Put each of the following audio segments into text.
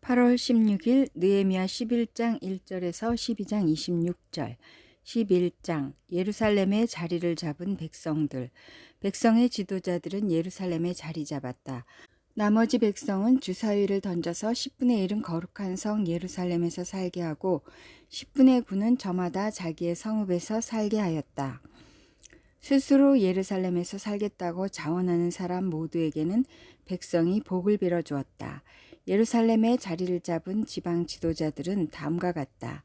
8월 16일 느헤미야 11장 1절에서 12장 26절. 11장 예루살렘에 자리를 잡은 백성들. 백성의 지도자들은 예루살렘에 자리 잡았다. 나머지 백성은 주사위를 던져서 10분의 1은 거룩한 성 예루살렘에서 살게 하고 10분의 9는 저마다 자기의 성읍에서 살게 하였다. 스스로 예루살렘에서 살겠다고 자원하는 사람 모두에게는 백성이 복을 빌어 주었다. 예루살렘에 자리를 잡은 지방 지도자들은 다음과 같다.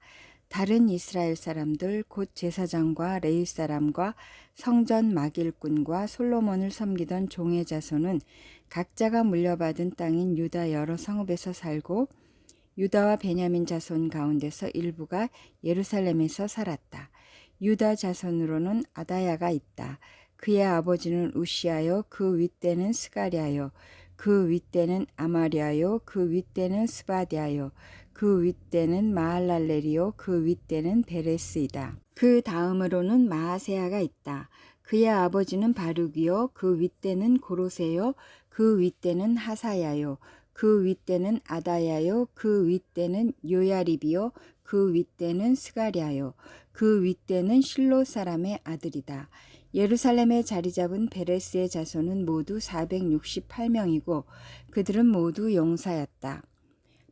다른 이스라엘 사람들 곧 제사장과 레위 사람과 성전 막일꾼과 솔로몬을 섬기던 종의 자손은 각자가 물려받은 땅인 유다 여러 성읍에서 살고 유다와 베냐민 자손 가운데서 일부가 예루살렘에서 살았다. 유다 자손으로는 아다야가 있다. 그의 아버지는 우시아요. 그 윗대는 스가랴요. 그 윗대는 아마랴요. 그 윗대는 스바디아요. 그 윗대는 마할랄렐이요. 그 윗대는 베레스이다. 그 다음으로는 마아세야가 있다. 그의 아버지는 바룩이요. 그 윗대는 고로세요. 그 윗대는 하사야요. 그 윗대는 아다야요. 그 윗대는 요야립이요. 그 윗대는 스가랴요. 그 윗대는 실로 사람의 아들이다. 예루살렘에 자리 잡은 베레스의 자손은 모두 468명이고 그들은 모두 용사였다.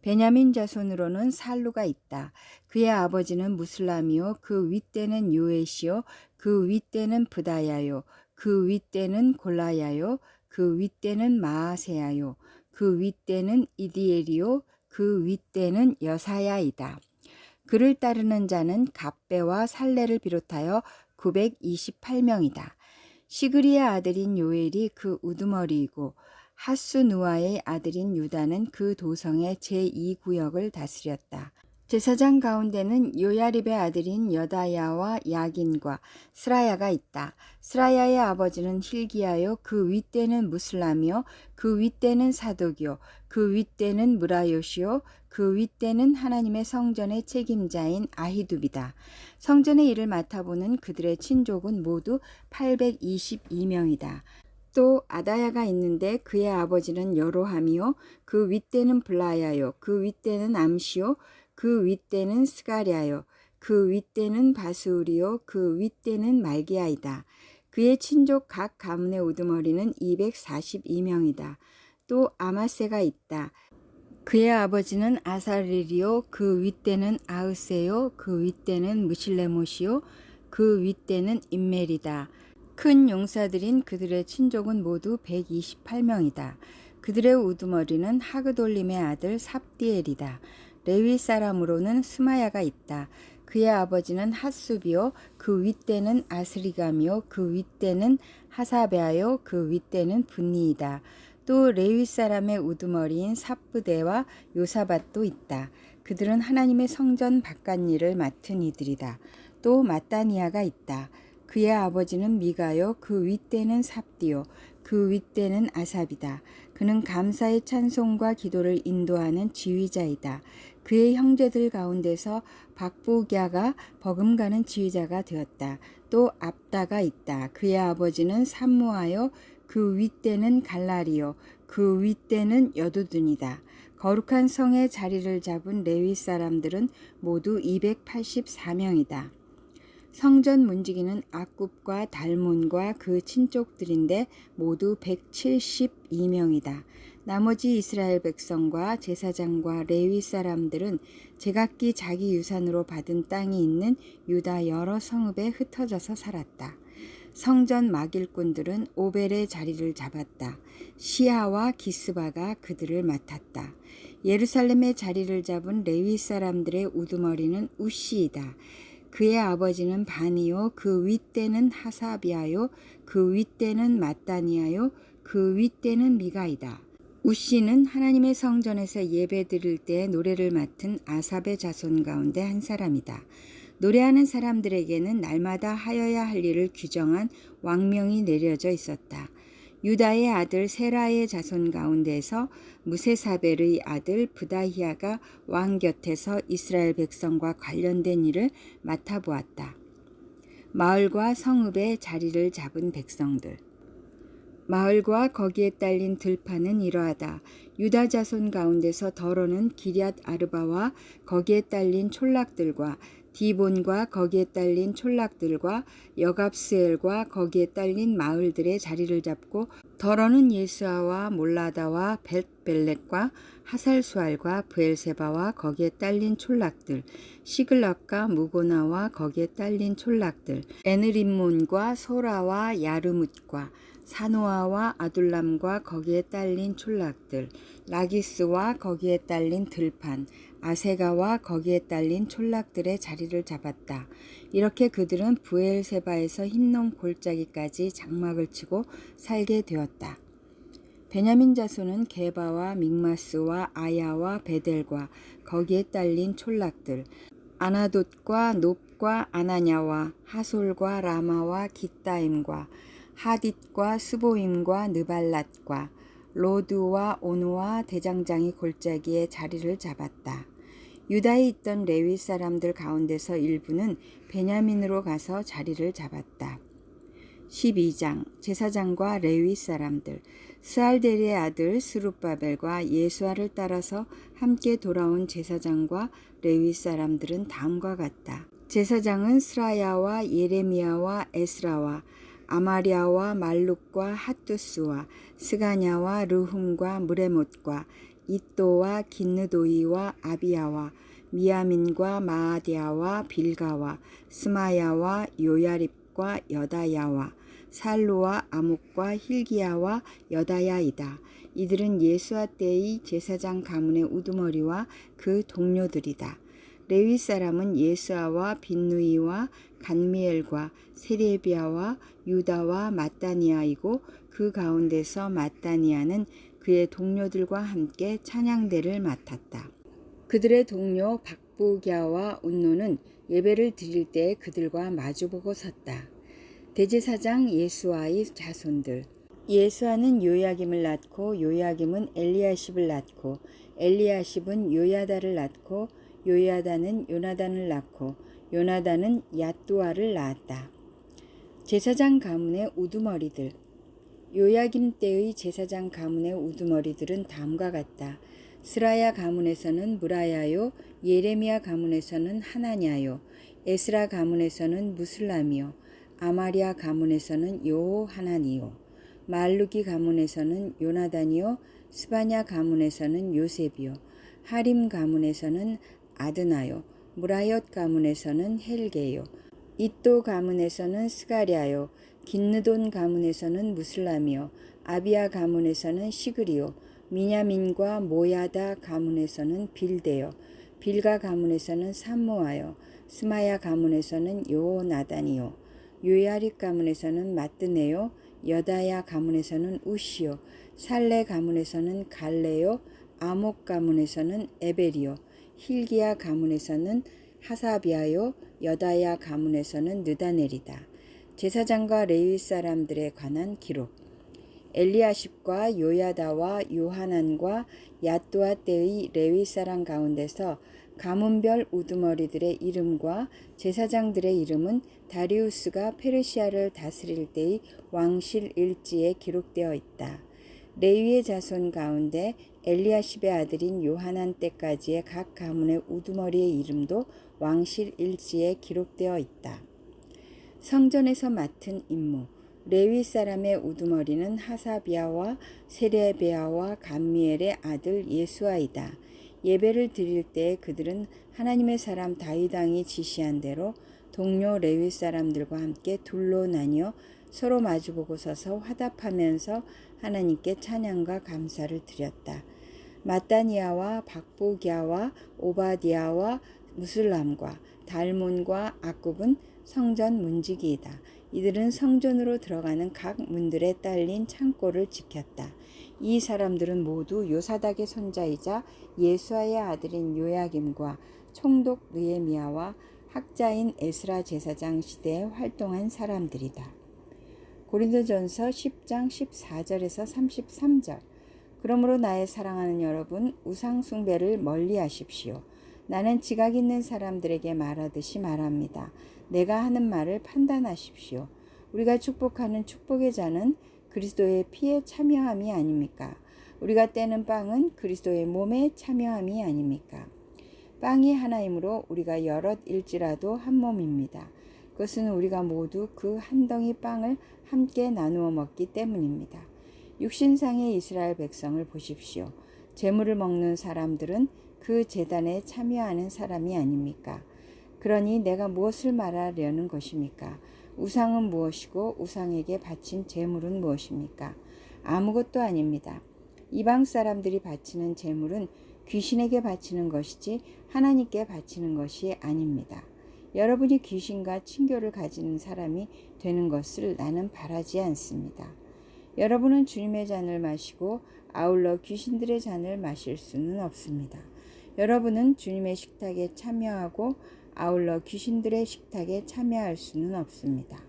베냐민 자손으로는 살루가 있다. 그의 아버지는 무슬람이요. 그 윗대는 요에시요. 그 윗대는 브다야요. 그 윗대는 골라야요. 그 윗대는 마아세야요. 그 윗대는 이디엘이요. 그 윗대는 여사야이다. 그를 따르는 자는 갑배와 살레를 비롯하여 928명이다. 시그리의 아들인 요엘이 그 우두머리이고 하수누아의 아들인 유다는 그 도성의 제2구역을 다스렸다. 제사장 가운데는 요야립의 아들인 여다야와 야긴과 스라야가 있다. 스라야의 아버지는 힐기야요. 그 윗대는 무슬람이요. 그 윗대는 사독이요. 그 윗대는 무라요시요. 그 윗대는 하나님의 성전의 책임자인 아히둡이다. 성전의 일을 맡아보는 그들의 친족은 모두 822명이다. 또 아다야가 있는데 그의 아버지는 여로함이요. 그 윗대는 블라야요. 그 윗대는 암시요. 그 윗대는 스가랴요. 그 윗대는 바수울이요. 그 윗대는 말기야이다. 그의 친족 각 가문의 우두머리는 242명이다. 또 아마세가 있다. 그의 아버지는 아사릴이요. 그 윗대는 아으세요. 그 윗대는 무실레못이요. 그 윗대는 임멜이다. 큰 용사들인 그들의 친족은 모두 128명이다. 그들의 우두머리는 하그돌림의 아들 삽디엘이다. 레위 사람으로는 스마야가 있다. 그의 아버지는 핫수비요. 그 윗대는 아스리감이요. 그 윗대는 하사베아요. 그 윗대는 분니이다. 또 레위 사람의 우두머리인 삽브대와 요사밧도 있다. 그들은 하나님의 성전 바깥일을 맡은 이들이다. 또 마따니아가 있다. 그의 아버지는 미가요. 그 윗대는 삽디요. 그 윗대는 아삽이다. 그는 감사의 찬송과 기도를 인도하는 지휘자이다. 그의 형제들 가운데서 박부갸가 버금가는 지휘자가 되었다. 또 압다가 있다. 그의 아버지는 삼무하여 그 윗대는 갈라리요. 그 윗대는 여두둔이다. 거룩한 성의 자리를 잡은 레위 사람들은 모두 284명이다. 성전 문지기는 악굽과 달몬과 그 친족들인데 모두 172명이다. 나머지 이스라엘 백성과 제사장과 레위 사람들은 제각기 자기 유산으로 받은 땅이 있는 유다 여러 성읍에 흩어져서 살았다. 성전 막일꾼들은 오벨의 자리를 잡았다. 시아와 기스바가 그들을 맡았다. 예루살렘의 자리를 잡은 레위 사람들의 우두머리는 우시이다. 그의 아버지는 바니요. 그 윗대는 하사비아요. 그 윗대는 마따니아요. 그 윗대는 미가이다. 우시는 하나님의 성전에서 예배 드릴 때 노래를 맡은 아삽의 자손 가운데 한 사람이다. 노래하는 사람들에게는 날마다 하여야 할 일을 규정한 왕명이 내려져 있었다. 유다의 아들 세라의 자손 가운데서 무세사벨의 아들 브다히아가 왕 곁에서 이스라엘 백성과 관련된 일을 맡아보았다. 마을과 성읍의 자리를 잡은 백성들. 마을과 거기에 딸린 들판은 이러하다. 유다 자손 가운데서 더러는 기럇 아르바와 거기에 딸린 촌락들과 디본과 거기에 딸린 촌락들과 여갑스엘과 거기에 딸린 마을들의 자리를 잡고 더러는 예스아와 몰라다와 벳벨렛과 하살수알과 브엘세바와 거기에 딸린 촌락들 시글락과 무고나와 거기에 딸린 촌락들 에느림몬과 소라와 야르뭇과 사노아와 아둘람과 거기에 딸린 촌락들 라기스와 거기에 딸린 들판 아세가와 거기에 딸린 촌락들의 자리를 잡았다. 이렇게 그들은 브엘세바에서 흰놈 골짜기까지 장막을 치고 살게 되었다. 베냐민 자손은 게바와 믹마스와 아야와 베델과 거기에 딸린 촌락들 아나돗과 놉과 아나냐와 하솔과 라마와 깃다임과 하딧과 스보임과 느발랏과 로드와 오노와 대장장이 골짜기에 자리를 잡았다. 유다에 있던 레위 사람들 가운데서 일부는 베냐민으로 가서 자리를 잡았다. 12장 제사장과 레위 사람들 스알데리의 아들 스룹바벨과 예수아를 따라서 함께 돌아온 제사장과 레위 사람들은 다음과 같다. 제사장은 스라야와 예레미야와 에스라와 아마리아와 말룩과 핫두스와 스가냐와 르훔과 무레못과 이또와 긴느도이와 아비야와 미야민과 마아디아와 빌가와 스마야와 요야립과 여다야와 살루와 아목과 힐기야와 여다야이다. 이들은 예수아 때의 제사장 가문의 우두머리와 그 동료들이다. 레위 사람은 예수아와 빈누이와 간미엘과 세레비아와 유다와 마따니아이고 그 가운데서 마따니아는 그의 동료들과 함께 찬양대를 맡았다. 그들의 동료 박부갸와 운노는 예배를 드릴 때 그들과 마주보고 섰다. 대제사장 예수아의 자손들 예수아는 요야김을 낳고 요야김은 엘리야십을 낳고 엘리야십은 요야다를 낳고 요야다는 요나단을 낳고 요나단은 얏두아를 낳았다. 제사장 가문의 우두머리들 요야김 때의 제사장 가문의 우두머리들은 다음과 같다. 스라야 가문에서는 무라야요 예레미야 가문에서는 하나냐요 에스라 가문에서는 무슬람이요 아마리아 가문에서는 요하나니요 말루기 가문에서는 요나단이요 스바냐 가문에서는 요셉이요 하림 가문에서는 아드나요 무라옅 가문에서는 헬게요 이또 가문에서는 스가랴요 긴느돈 가문에서는 무슬람이요 아비야 가문에서는 시그리요 미냐민과 모야다 가문에서는 빌데요 빌가 가문에서는 삼모아요 스마야 가문에서는 요나단이요 요야립 가문에서는 마뜨네요 여다야 가문에서는 우시요 살레 가문에서는 갈레요 아목 가문에서는 에벨이요 힐기야 가문에서는 하사비아요 여다야 가문에서는 느다넬이다. 제사장과 레위 사람들에 관한 기록 엘리야십과 요야다와 요하난과 얏두아 때의 레위 사람 가운데서 가문별 우두머리들의 이름과 제사장들의 이름은 다리우스가 페르시아를 다스릴 때의 왕실 일지에 기록되어 있다. 레위의 자손 가운데 엘리야십의 아들인 요하난 때까지의 각 가문의 우두머리의 이름도 왕실 일지에 기록되어 있다. 성전에서 맡은 임무 레위 사람의 우두머리는 하사비아와 세레베아와 감미엘의 아들 예수아이다. 예배를 드릴 때 그들은 하나님의 사람 다윗 왕이 지시한 대로 동료 레위 사람들과 함께 둘로 나뉘어 서로 마주보고 서서 화답하면서 하나님께 찬양과 감사를 드렸다. 마따니아와 박보기아와 오바디아와 무슬람과 달몬과 악굽은 성전 문지기이다. 이들은 성전으로 들어가는 각 문들에 딸린 창고를 지켰다. 이 사람들은 모두 요사닥의 손자이자 예수아의 아들인 요야김과 총독 느헤미야와 학자인 에스라 제사장 시대에 활동한 사람들이다. 고린도전서 10장 14절에서 33절 그러므로 나의 사랑하는 여러분 우상 숭배를 멀리하십시오. 나는 지각 있는 사람들에게 말하듯이 말합니다. 내가 하는 말을 판단하십시오. 우리가 축복하는 축복의 잔은 그리스도의 피에 참여함이 아닙니까? 우리가 떼는 빵은 그리스도의 몸에 참여함이 아닙니까? 빵이 하나이므로 우리가 여럿일지라도 한 몸입니다. 그것은 우리가 모두 그 한 덩이 빵을 함께 나누어 먹기 때문입니다. 육신상의 이스라엘 백성을 보십시오. 제물을 먹는 사람들은 그 제단에 참여하는 사람이 아닙니까? 그러니 내가 무엇을 말하려는 것입니까? 우상은 무엇이고 우상에게 바친 제물은 무엇입니까? 아무것도 아닙니다. 이방 사람들이 바치는 제물은 귀신에게 바치는 것이지 하나님께 바치는 것이 아닙니다. 여러분이 귀신과 친교를 가지는 사람이 되는 것을 나는 바라지 않습니다. 여러분은 주님의 잔을 마시고 아울러 귀신들의 잔을 마실 수는 없습니다. 여러분은 주님의 식탁에 참여하고 아울러 귀신들의 식탁에 참여할 수는 없습니다.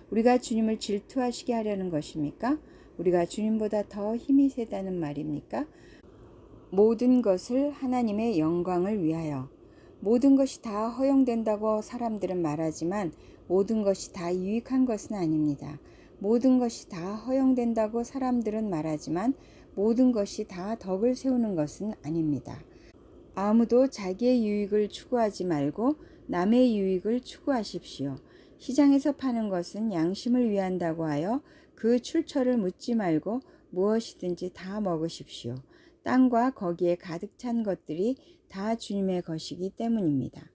우리가 주님을 질투하시게 하려는 것입니까? 우리가 주님보다 더 힘이 세다는 말입니까? 모든 것을 하나님의 영광을 위하여. 모든 것이 다 허용된다고 사람들은 말하지만 모든 것이 다 유익한 것은 아닙니다. 모든 것이 다 허용된다고 사람들은 말하지만 모든 것이 다 덕을 세우는 것은 아닙니다. 아무도 자기의 유익을 추구하지 말고 남의 유익을 추구하십시오. 시장에서 파는 것은 양심을 위한다고 하여 그 출처를 묻지 말고 무엇이든지 다 먹으십시오. 땅과 거기에 가득 찬 것들이 다 주님의 것이기 때문입니다.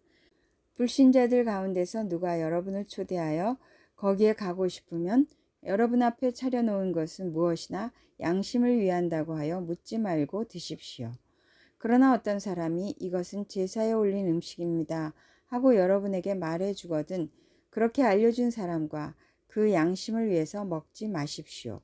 불신자들 가운데서 누가 여러분을 초대하여 거기에 가고 싶으면 여러분 앞에 차려놓은 것은 무엇이나 양심을 위한다고 하여 묻지 말고 드십시오. 그러나 어떤 사람이 이것은 제사에 올린 음식입니다 하고 여러분에게 말해주거든 그렇게 알려준 사람과 그 양심을 위해서 먹지 마십시오.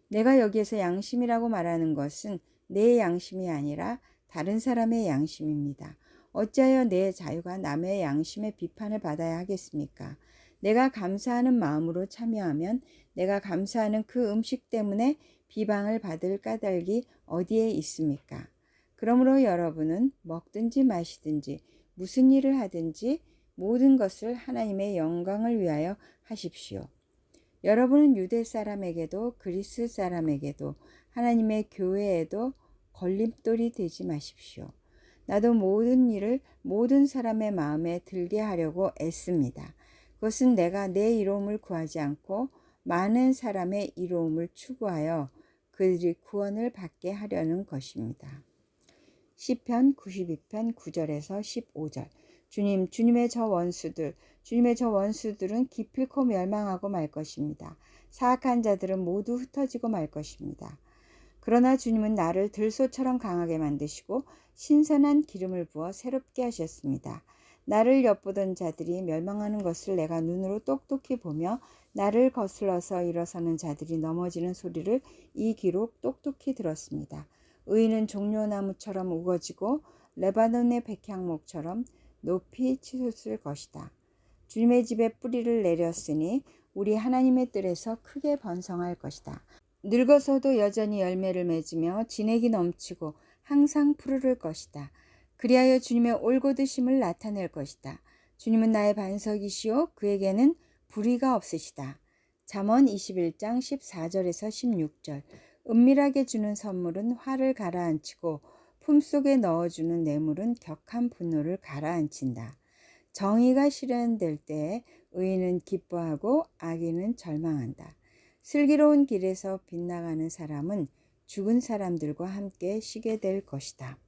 내가 여기에서 양심이라고 말하는 것은 내 양심이 아니라 다른 사람의 양심입니다. 어찌하여 내 자유가 남의 양심의 비판을 받아야 하겠습니까? 내가 감사하는 마음으로 참여하면 내가 감사하는 그 음식 때문에 비방을 받을 까닭이 어디에 있습니까? 그러므로 여러분은 먹든지 마시든지 무슨 일을 하든지 모든 것을 하나님의 영광을 위하여 하십시오. 여러분은 유대 사람에게도 그리스 사람에게도 하나님의 교회에도 걸림돌이 되지 마십시오. 나도 모든 일을 모든 사람의 마음에 들게 하려고 애씁니다. 그것은 내가 내 이로움을 구하지 않고 많은 사람의 이로움을 추구하여 그들이 구원을 받게 하려는 것입니다. 시편 92편 9절에서 15절. 주님의 저 원수들은 기필코 멸망하고 말 것입니다. 사악한 자들은 모두 흩어지고 말 것입니다. 그러나 주님은 나를 들소처럼 강하게 만드시고 신선한 기름을 부어 새롭게 하셨습니다. 나를 엿보던 자들이 멸망하는 것을 내가 눈으로 똑똑히 보며 나를 거슬러서 일어서는 자들이 넘어지는 소리를 이 귀로 똑똑히 들었습니다. 의인은 종려나무처럼 우거지고 레바논의 백향목처럼 높이 치솟을 것이다. 주님의 집에 뿌리를 내렸으니 우리 하나님의 뜰에서 크게 번성할 것이다. 늙어서도 여전히 열매를 맺으며 진액이 넘치고 항상 푸르를 것이다. 그리하여 주님의 올곧으심을 나타낼 것이다. 주님은 나의 반석이시오 그에게는 불의가 없으시다. 잠언 21장 14절에서 16절. 은밀하게 주는 선물은 화를 가라앉히고 품속에 넣어주는 뇌물은 격한 분노를 가라앉힌다. 정의가 실현될 때에 의인은 기뻐하고 악인은 절망한다. 슬기로운 길에서 빗나가는 사람은 죽은 사람들과 함께 쉬게 될 것이다.